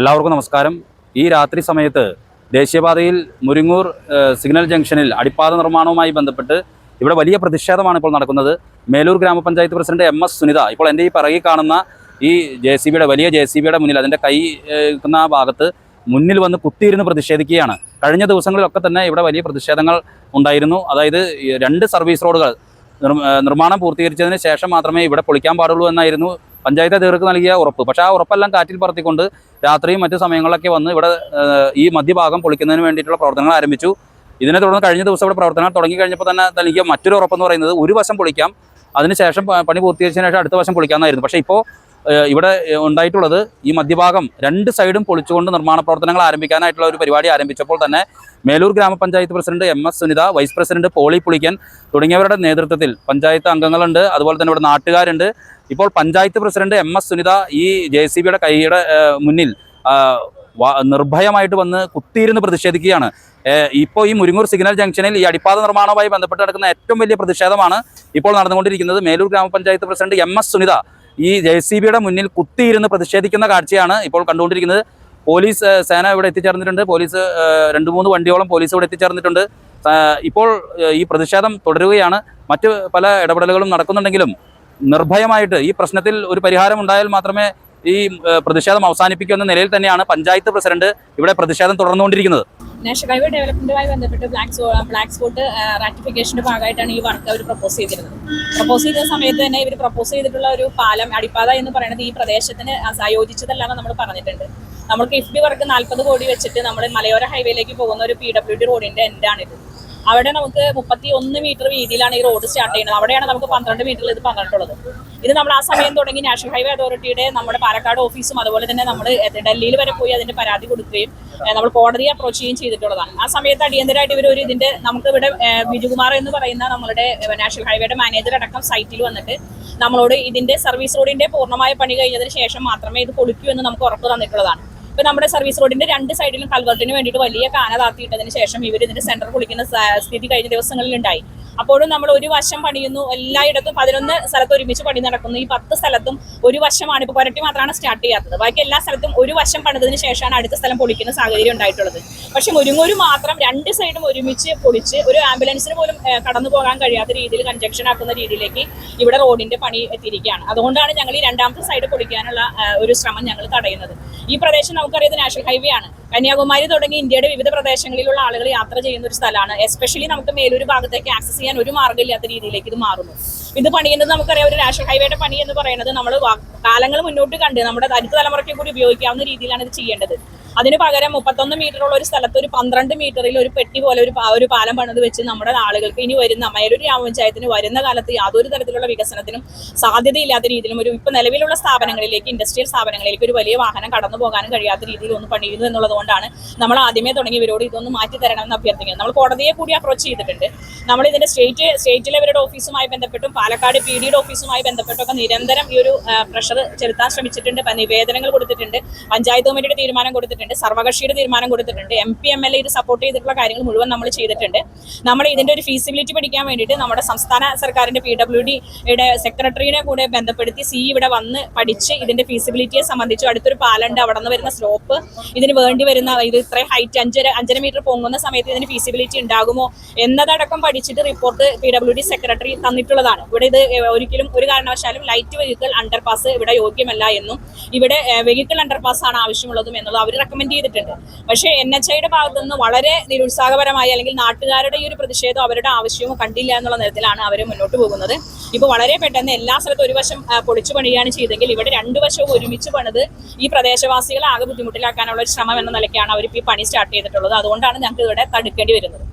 എല്ലാവർക്കും നമസ്കാരം. ഈ രാത്രി സമയത്ത് ദേശീയപാതയിൽ മുരിങ്ങൂർ സിഗ്നൽ ജംഗ്ഷനിൽ അടിപ്പാത നിർമ്മാണവുമായി ബന്ധപ്പെട്ട് ഇവിടെ വലിയ പ്രതിഷേധമാണ് ഇപ്പോൾ നടക്കുന്നത്. മേലൂർ ഗ്രാമപഞ്ചായത്ത് പ്രസിഡന്റ് MS സുനിത ഇപ്പോൾ എൻ്റെ ഈ പിറകിൽ കാണുന്ന ഈ വലിയ JCBയുടെ മുന്നിൽ അതിൻ്റെ കൈ നിൽക്കുന്ന ഭാഗത്ത് മുന്നിൽ വന്ന് കുത്തിയിരുന്ന് പ്രതിഷേധിക്കുകയാണ്. കഴിഞ്ഞ ദിവസങ്ങളിലൊക്കെ തന്നെ ഇവിടെ വലിയ പ്രതിഷേധങ്ങൾ ഉണ്ടായിരുന്നു. അതായത് 2 സർവീസ് റോഡുകൾ നിർമ്മാണം പൂർത്തീകരിച്ചതിന് ശേഷം മാത്രമേ ഇവിടെ പൊളിക്കാൻ പാടുള്ളൂ എന്നായിരുന്നു പഞ്ചായത്ത് അധികൃതർക്ക് നൽകിയ ഉറപ്പ്. പക്ഷേ ആ ഉറപ്പെല്ലാം കാറ്റിൽ പറത്തിക്കൊണ്ട് രാത്രിയും മറ്റു സമയങ്ങളിലൊക്കെ വന്ന് ഇവിടെ ഈ മധ്യഭാഗം പൊളിക്കുന്നതിന് വേണ്ടിയിട്ടുള്ള പ്രവർത്തനങ്ങൾ ആരംഭിച്ചു. ഇതിനെ തുടർന്ന് കഴിഞ്ഞ ദിവസം ഇവിടെ പ്രവർത്തനങ്ങൾ തുടങ്ങിക്കഴിഞ്ഞപ്പോൾ തന്നെ നൽകിയ മറ്റൊരു ഉറപ്പെന്ന് പറയുന്നത് ഒരു വശം പൊളിക്കാം, അതിനുശേഷം പണി പൂർത്തീകരിച്ചതിന് ശേഷം അടുത്ത വശം പൊളിക്കാമെന്നായിരുന്നു. പക്ഷേ ഇപ്പോൾ ഇവിടെ ഉണ്ടായിട്ടുള്ളത് ഈ മധ്യഭാഗം 2 സൈഡും പൊളിച്ചുകൊണ്ട് നിർമ്മാണ പ്രവർത്തനങ്ങൾ ആരംഭിക്കാനായിട്ടുള്ള ഒരു പരിപാടി ആരംഭിച്ചപ്പോൾ തന്നെ Meloor grama panchayat president MS Sunitha, vice president Poly Pulikkan തുടങ്ങിയവരുടെ നേതൃത്വത്തിൽ പഞ്ചായത്ത് അംഗങ്ങളുണ്ട്, അതുപോലെ തന്നെ ഇവിടെ നാട്ടുകാരുണ്ട്. ഇപ്പോൾ പഞ്ചായത്ത് പ്രസിഡന്റ് MS സുനിത ഈ JCBയുടെ കൈയുടെ മുന്നിൽ നിർഭയമായിട്ട് വന്ന് കുത്തിയിരുന്ന് പ്രതിഷേധിക്കുകയാണ്. ഇപ്പോൾ ഈ മുരിങ്ങൂർ സിഗ്നൽ ജംഗ്ഷനിൽ ഈ അടിപ്പാത നിർമ്മാണവുമായി ബന്ധപ്പെട്ട് നടക്കുന്ന ഏറ്റവും വലിയ പ്രതിഷേധമാണ് ഇപ്പോൾ നടന്നുകൊണ്ടിരിക്കുന്നത്. മേലൂർ ഗ്രാമപഞ്ചായത്ത് പ്രസിഡന്റ് MS സുനിത ഈ JCBയുടെ മുന്നിൽ കുത്തിയിരുന്ന് പ്രതിഷേധിക്കുന്ന കാഴ്ചയാണ് ഇപ്പോൾ കണ്ടുകൊണ്ടിരിക്കുന്നത്. പോലീസ് സേന ഇവിടെ എത്തിച്ചേർന്നിട്ടുണ്ട്. പോലീസ് 2-3 വണ്ടിയോളം പോലീസ് ഇവിടെ എത്തിച്ചേർന്നിട്ടുണ്ട്. ഇപ്പോൾ ഈ പ്രതിഷേധം തുടരുകയാണ്. മറ്റ് പല ഇടപെടലുകളും നടക്കുന്നുണ്ടെങ്കിലും നിർഭയമായിട്ട് ഈ പ്രശ്നത്തിൽ ഒരു പരിഹാരം ഉണ്ടായാൽ മാത്രമേ ഈ പ്രതിഷേധം അവസാനിപ്പിക്കൂ എന്ന നിലയിൽ തന്നെയാണ് പഞ്ചായത്ത് പ്രസിഡന്റ് ഇവിടെ പ്രതിഷേധം തുടർന്നുകൊണ്ടിരിക്കുന്നത്. നാഷണൽ ഹൈവേ ഡെവലപ്മെന്റുമായി ബന്ധപ്പെട്ട് ബ്ലാക്ക് സ്പോട്ട് റാറ്റിഫിക്കേഷന്റെ ഭാഗമായിട്ടാണ് ഈ വർക്ക് അവർ പ്രപ്പോസ് ചെയ്തിരുന്നത്. പ്രപ്പോസ് ചെയ്ത സമയത്ത് തന്നെ ഇവർ പ്രപ്പോസ് ചെയ്തിട്ടുള്ള ഒരു പാലം അടിപ്പാത എന്ന് പറയുന്നത് ഈ പ്രദേശത്തിന് യോജിച്ചതല്ലാന്ന് നമ്മൾ പറഞ്ഞിട്ടുണ്ട്. നമ്മൾ കിഫ്ബി വർക്ക് 40 കോടി വെച്ചിട്ട് നമ്മൾ മലയോര ഹൈവേയിലേക്ക് പോകുന്ന ഒരു PWD റോഡിന്റെ എൻഡാണിത്. അവിടെ നമുക്ക് 31 മീറ്റർ വീതിയിലാണ് ഈ റോഡ് സ്റ്റാർട്ട് ചെയ്യുന്നത്. അവിടെയാണ് നമുക്ക് 12 മീറ്ററിൽ ഇത് പറഞ്ഞിട്ടുള്ളത്. ഇത് നമ്മൾ ആ സമയം തുടങ്ങി നാഷണൽ ഹൈവേ അതോറിറ്റിയുടെ നമ്മുടെ പാലക്കാട് ഓഫീസും അതുപോലെ തന്നെ നമ്മൾ ഡൽഹിയിൽ വരെ പോയി അതിന്റെ പരാതി കൊടുക്കുകയും നമ്മൾ കോടതിയെ അപ്രോച്ച് ചെയ്യുകയും ചെയ്തിട്ടുള്ളതാണ്. ആ സമയത്ത് അടിയന്തരമായിട്ട് ഇവർ ഇതിന്റെ നമുക്ക് ഇവിടെ ബിജുകുമാർ എന്ന് പറയുന്ന നമ്മളുടെ നാഷണൽ ഹൈവേയുടെ മാനേജർ അടക്കം സൈറ്റിൽ വന്നിട്ട് നമ്മളോട് ഇതിന്റെ സർവീസ് റോഡിന്റെ പൂർണ്ണമായ പണി കഴിഞ്ഞതിന് ശേഷം മാത്രമേ ഇത് പൊളിക്കൂ എന്ന് നമുക്ക് ഉറപ്പ് തന്നിട്ടുള്ളതാണ്. ഇപ്പൊ നമ്മുടെ സർവീസ് റോഡിന്റെ 2 സൈഡിലും കൽവർട്ടിന് വേണ്ടിയിട്ട് വലിയ കാന താത്തിയിട്ടതിന് ശേഷം ഇവർ ഇതിന്റെ സെന്റർ പൊളിക്കുന്ന സ്ഥിതി കഴിഞ്ഞ ദിവസങ്ങളിൽ ഉണ്ടായി. അപ്പോഴും നമ്മൾ ഒരു വശം പണിയുന്നു, എല്ലായിടത്തും 11 സ്ഥലത്ത് ഒരുമിച്ച് പണി നടക്കുന്നു. ഈ 10 സ്ഥലത്തും ഒരു വശമാണ് ഇപ്പോൾ പുരട്ടി മാത്രമാണ് സ്റ്റാർട്ട് ചെയ്യാത്തത്. ബാക്കി എല്ലാ സ്ഥലത്തും ഒരു വശം പണിതതിന് ശേഷമാണ് അടുത്ത സ്ഥലം പൊളിക്കുന്ന സാഹചര്യം ഉണ്ടായിട്ടുള്ളത്. പക്ഷെ മുരിങ്ങൂര് മാത്രം 2 സൈഡും ഒരുമിച്ച് പൊളിച്ച് ഒരു ആംബുലൻസിന് പോലും കടന്നു പോകാൻ കഴിയാത്ത രീതിയിൽ കൺജക്ഷൻ ആക്കുന്ന രീതിയിലേക്ക് ഇവിടെ റോഡിന്റെ പണി എത്തിയിരിക്കുകയാണ്. അതുകൊണ്ടാണ് ഞങ്ങൾ ഈ 2ാമത്തെ സൈഡ് പൊളിക്കാനുള്ള ഒരു ശ്രമം ഞങ്ങൾ തടയുന്നത്. ഈ പ്രദേശം നമുക്കറിയാം നാഷണൽ ഹൈവേ ആണ്. കന്യാകുമാരി തുടങ്ങി ഇന്ത്യയുടെ വിവിധ പ്രദേശങ്ങളിലുള്ള ആളുകൾ യാത്ര ചെയ്യുന്ന ഒരു സ്ഥലമാണ്. എസ്പെഷ്യലി നമുക്ക് മേലൂർ ഭാഗത്തേക്ക് ആക്സസ് ചെയ്യാൻ ഒരു മാർഗ്ഗമില്ലാത്ത രീതിയിലേക്ക് ഇത് മാറുന്നു. ഇത് പണിയുന്നത് നമുക്കറിയാം, ഒരു നാഷണൽ ഹൈവേയുടെ പണി എന്ന് പറയുന്നത് നമ്മൾ കാലങ്ങൾ മുന്നോട്ട് കണ്ട് നമ്മുടെ അടുത്ത തലമുറയ്ക്ക് കൂടി ഉപയോഗിക്കാവുന്ന രീതിയിലാണ് ഇത് ചെയ്യേണ്ടത്. അതിന് പകരം 31 മീറ്ററുള്ള ഒരു സ്ഥലത്ത് ഒരു 12 മീറ്ററിൽ ഒരു പെട്ടി പോലെ ഒരു പാലം പണിത് വെച്ച് നമ്മുടെ ആളുകൾക്ക് ഇനി വരുന്ന മേലൂർ ഗ്രാമപഞ്ചായത്തിന് വരുന്ന കാലത്ത് യാതൊരു തരത്തിലുള്ള വികസനത്തിനും സാധ്യതയില്ലാത്ത രീതിയിലും ഇപ്പൊ നിലവിലുള്ള സ്ഥാപനങ്ങളിലേക്ക്, ഇൻഡസ്ട്രിയൽ സ്ഥാപനങ്ങളിലേക്ക് ഒരു വലിയ വാഹനം കടന്നു പോകാനും കഴിയാത്ത രീതിയിൽ ഒന്ന് പണിയുന്നു എന്നുള്ളതുകൊണ്ടാണ് നമ്മൾ ആദ്യമേ തുടങ്ങി ഇവരോട് ഇതൊന്ന് മാറ്റി തരണമെന്ന് അഭ്യർത്ഥിക്കുന്നത്. നമ്മൾ കോടതിയെ കൂടി അപ്രോച്ച് ചെയ്തിട്ടുണ്ട്. നമ്മൾ ഇതിന്റെ സ്റ്റേറ്റിലെ ഇവരുടെ ഓഫീസുമായി ബന്ധപ്പെട്ടും പാലക്കാട് PDയുടെ ഓഫീസുമായി ബന്ധപ്പെട്ടൊക്കെ നിരന്തരം ഈ ഒരു പ്രഷർ ചെലുത്താൻ ശ്രമിച്ചിട്ടുണ്ട്. നിവേദനങ്ങൾ കൊടുത്തിട്ടുണ്ട്, പഞ്ചായത്ത് കമ്മിറ്റിയുടെ തീരുമാനം കൊടുത്തിട്ടുണ്ട്, സർവകക്ഷിയുടെ തീരുമാനം കൊടുത്തിട്ടുണ്ട്, MP MLA ഇത് സപ്പോർട്ട് ചെയ്തിട്ടുള്ള കാര്യങ്ങൾ മുഴുവൻ നമ്മൾ ചെയ്തിട്ടുണ്ട്. നമ്മൾ ഇതിന്റെ ഒരു ഫീസിബിലിറ്റി പഠിക്കാൻ വേണ്ടിയിട്ട് നമ്മുടെ സംസ്ഥാന സർക്കാരിന്റെ PWDയുടെ സെക്രട്ടറിനെ കൂടെ ബന്ധപ്പെടുത്തി ഇവിടെ വന്ന് പഠിച്ച് ഇതിന്റെ ഫീസിബിലിറ്റിയെ സംബന്ധിച്ച് അടുത്തൊരു പാലുണ്ട്, അവിടെ നിന്ന് വരുന്ന സ്ലോപ്പ്, ഇതിന് വേണ്ടി വരുന്ന ഇത് ഇത്ര ഹൈറ്റ് 5.5 മീറ്റർ പൊങ്ങുന്ന സമയത്ത് ഇതിന് ഫീസിബിലിറ്റി ഉണ്ടാകുമോ എന്നതടക്കം പഠിച്ചിട്ട് റിപ്പോർട്ട് PWD സെക്രട്ടറി തന്നിട്ടുള്ളതാണ്. ഇവിടെ ഇത് ഒരിക്കലും ഒരു കാരണവശാലും ലൈറ്റ് വെഹിക്കിൾ അണ്ടർപാസ് ഇവിടെ യോഗ്യമല്ല എന്നും ഇവിടെ വെഹിക്കിൾ അണ്ടർപാസ് ആണ് ആവശ്യമുള്ളതും എന്നുള്ളത് അവർ റെക്കമെൻഡ് ചെയ്തിട്ടുണ്ട്. പക്ഷേ NHIയുടെ ഭാഗത്തു നിന്ന് വളരെ നിരുത്സാഹപരമായി അല്ലെങ്കിൽ നാട്ടുകാരുടെ ഈ ഒരു പ്രതിഷേധം അവരുടെ ആവശ്യവും കണ്ടില്ല എന്നുള്ള തരത്തിലാണ് അവർ മുന്നോട്ട് പോകുന്നത്. ഇപ്പോൾ വളരെ പെട്ടെന്ന് എല്ലാ സ്ഥലത്തും ഒരു വശം പൊളിച്ചു പണിയാണ് ചെയ്തെങ്കിൽ ഇവിടെ 2 വശവും ഒരുമിച്ച് പണിത് ഈ പ്രദേശവാസികളെ ആകെ ബുദ്ധിമുട്ടിലാക്കാനുള്ള ഒരു ശ്രമം എന്ന നിലയ്ക്കാണ് അവർ ഈ പണി സ്റ്റാർട്ട് ചെയ്തിട്ടുള്ളത്. അതുകൊണ്ടാണ് ഞങ്ങൾക്ക് ഇവിടെ തടുക്കേണ്ടി വരുന്നത്.